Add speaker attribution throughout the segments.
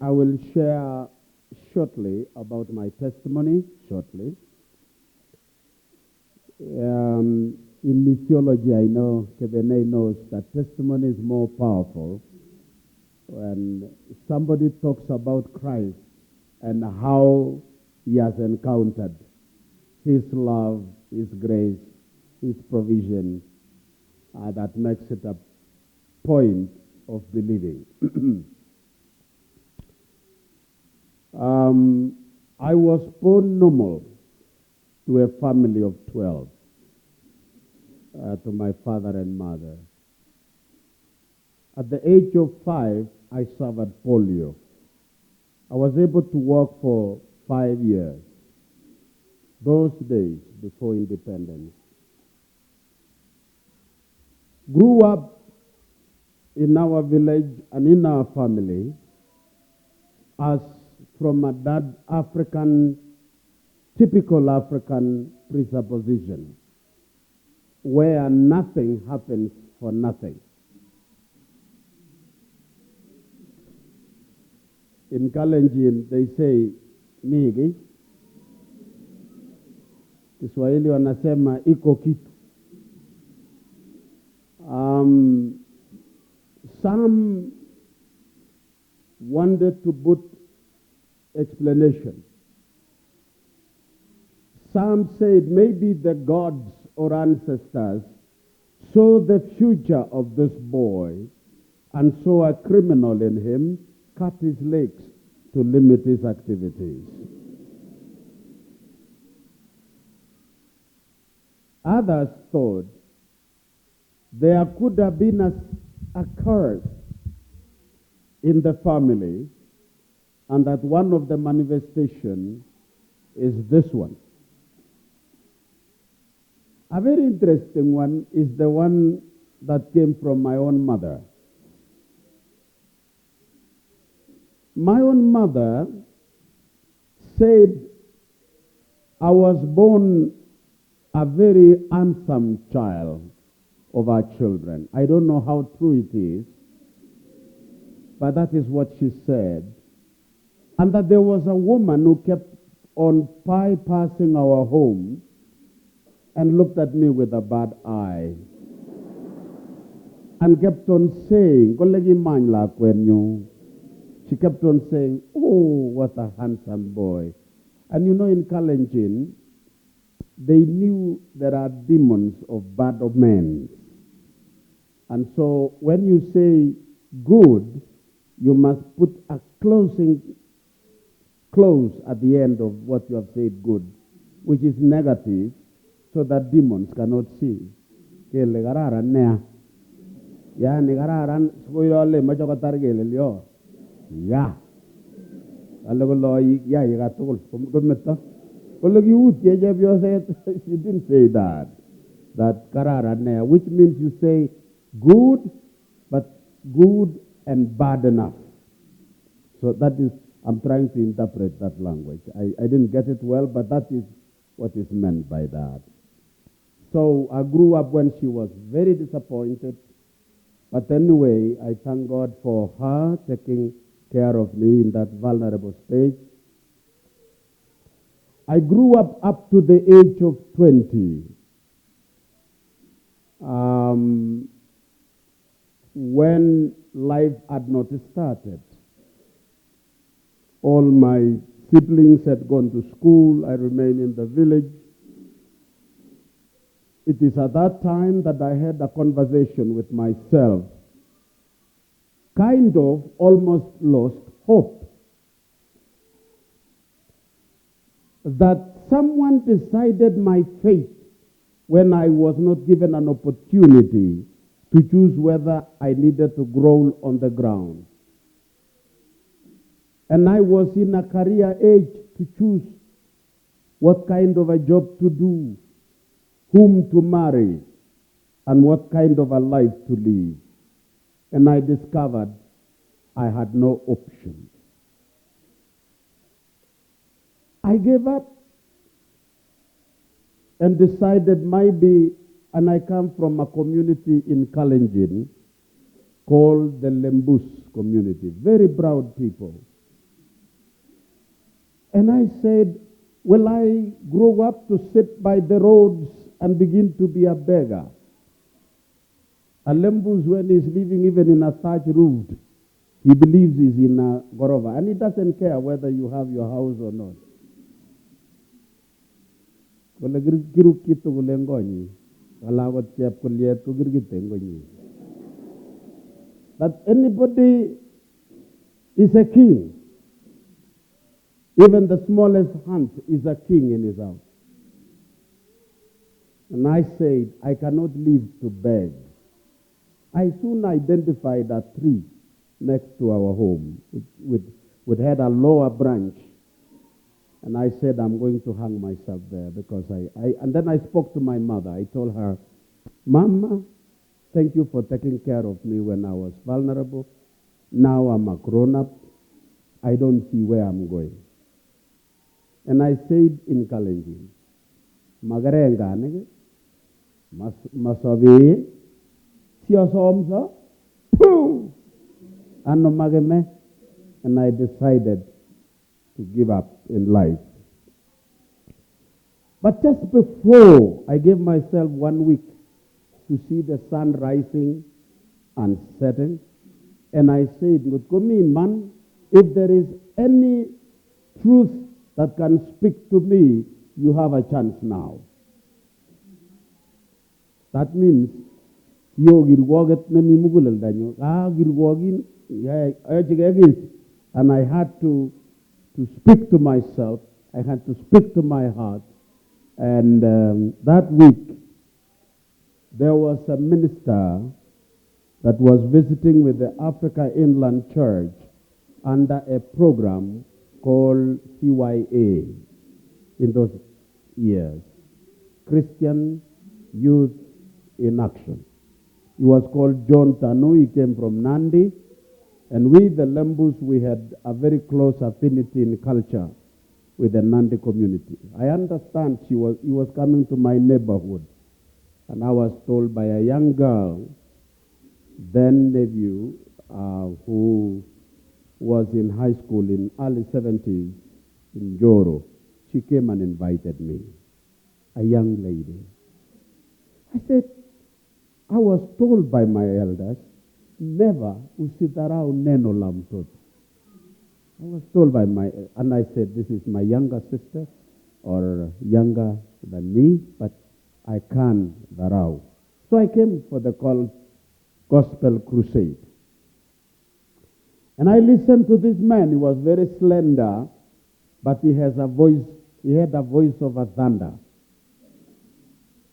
Speaker 1: I will share shortly about my testimony, shortly. In missiology, I know, Kebene knows that testimony is more powerful when somebody talks about Christ and how he has encountered his love, his grace, his provision, that makes it a point of believing. I was born normal to a family of 12, to my father and mother. At the age of 5, I suffered polio. I was able to walk for 5 years, those days before independence. Grew up in our village and in our family as from that African, typical African presupposition, where nothing happens for nothing. In Kalenjin, they say, migi. Kiswahili wanasema, iko kitu. Some wanted to put explanation. Some said maybe the gods or ancestors saw the future of this boy and saw a criminal in him, cut his legs to limit his activities. Others thought there could have been a curse in the family, and that one of the manifestations is this one. A very interesting one is the one that came from my own mother. My own mother said I was born a very handsome child of our children. I don't know how true it is, but that is what she said. And that there was a woman who kept on bypassing our home and looked at me with a bad eye and kept on saying, she kept on saying, oh, what a handsome boy. And you know, in Kalenjin, they knew there are demons of bad omens. And so when you say good, you must put a close at the end of what you have said good, which is negative, so that demons cannot see. Yeah. She didn't say that. That karara, which means you say good, but good and bad enough. So that is, I'm trying to interpret that language. I didn't get it well, but that is what is meant by that. So I grew up when she was very disappointed. But anyway, I thank God for her taking care of me in that vulnerable stage. I grew up to the age of 20. When life had not started. All my siblings had gone to school. I remained in the village. It is at that time that I had a conversation with myself, kind of almost lost hope, that someone decided my fate when I was not given an opportunity to choose whether I needed to grow on the ground. And I was in a career age to choose what kind of a job to do, whom to marry, and what kind of a life to live. And I discovered I had no option. I gave up and decided maybe, and I come from a community in Kalenjin called the Lembus community, very proud people. And I said, will I grow up to sit by the roads and begin to be a beggar? A Lembus, when he's living even in a thatch roof, he believes he's in a Gorova. And he doesn't care whether you have your house or not. That anybody is a king. Even the smallest ant is a king in his house. And I said, I cannot live to beg. I soon identified a tree next to our home, which had a lower branch. And I said, I'm going to hang myself there because and then I spoke to my mother. I told her, Mama, thank you for taking care of me when I was vulnerable. Now I'm a grown-up. I don't see where I'm going. And I said in Kalenjin, Magarenga, Masavi, Tiasomsa, Pooh! And I decided to give up in life. But just before I gave myself 1 week to see the sun rising and setting, and I said, man, if there is any truth that can speak to me, you have a chance now. That means and I had to speak to myself. I had to speak to my heart. And that week, there was a minister that was visiting with the Africa Inland Church under a program called CYA in those years, Christian Youth in Action. He was called John Tanu. He came from Nandi. And we, the Lembus, we had a very close affinity in culture with the Nandi community. I understand he was coming to my neighborhood. And I was told by a young girl, then nephew, who was in high school in early 70s in Joro. She came and invited me, a young lady. I said, I was told by my elders, never usitarau neno la mtoto. I was told by and I said, this is my younger sister or younger than me, but I can't darau. So I came for the gospel crusade. And I listened to this man. He was very slender, but he had a voice of a thunder.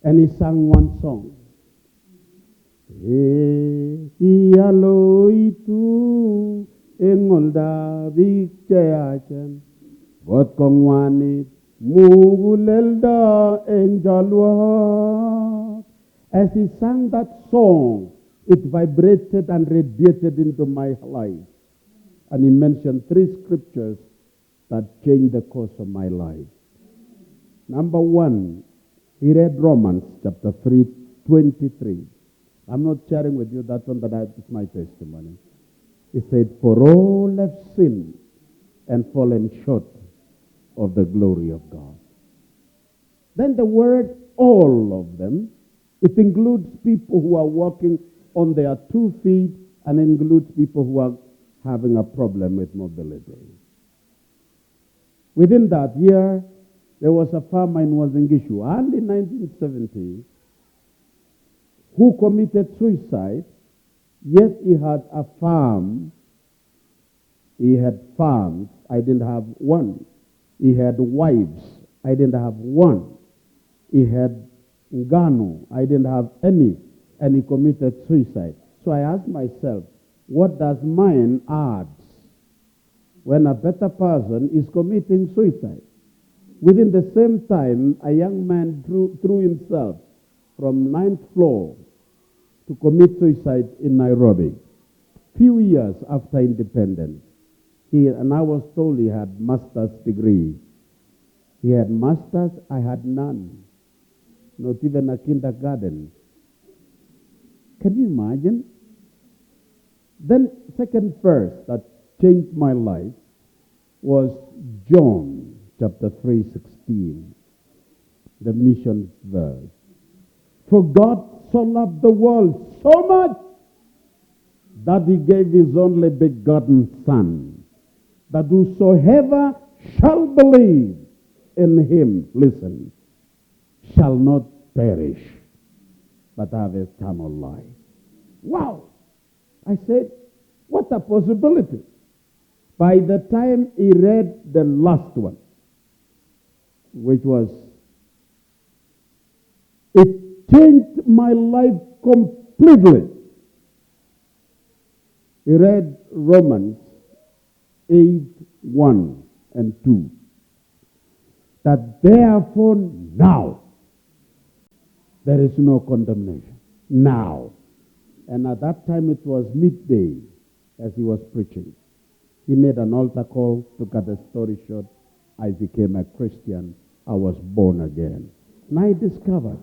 Speaker 1: And he sang one song. Ialoitu engolda bikcheachan got kongwanit mugulelda enjalwa. As he sang that song, it vibrated and radiated into my life. And he mentioned 3 scriptures that changed the course of my life. Number 1, he read Romans chapter 3:23. I'm not sharing with you that one, but it's my testimony. He said, for all have sinned and fallen short of the glory of God. Then the word all of them, it includes people who are walking on their 2 feet and includes people who are having a problem with mobility. Within that year, there was a farmer in Uasing Gishu, early 1970, who committed suicide, yet he had a farm. He had farms. I didn't have one. He had wives. I didn't have one. He had ngano. I didn't have any. And he committed suicide. So I asked myself, what does mine add when a better person is committing suicide? Within the same time, a young man threw himself from 9th floor to commit suicide in Nairobi. Few years after independence, and I was told he had master's degree. He had master's, I had none. Not even a kindergarten. Can you imagine? Then second verse that changed my life was John chapter 3:16, the mission verse. For God so loved the world so much that he gave his only begotten Son, that whosoever shall believe in him, listen, shall not perish, but have eternal life. Wow! I said, what a possibility. By the time he read the last one, which was, it changed my life completely. He read Romans 8:1 and 2. That therefore now there is no condemnation. Now. And at that time it was midday as he was preaching. He made an altar call. To cut the story short, I became a Christian. I was born again. And I discovered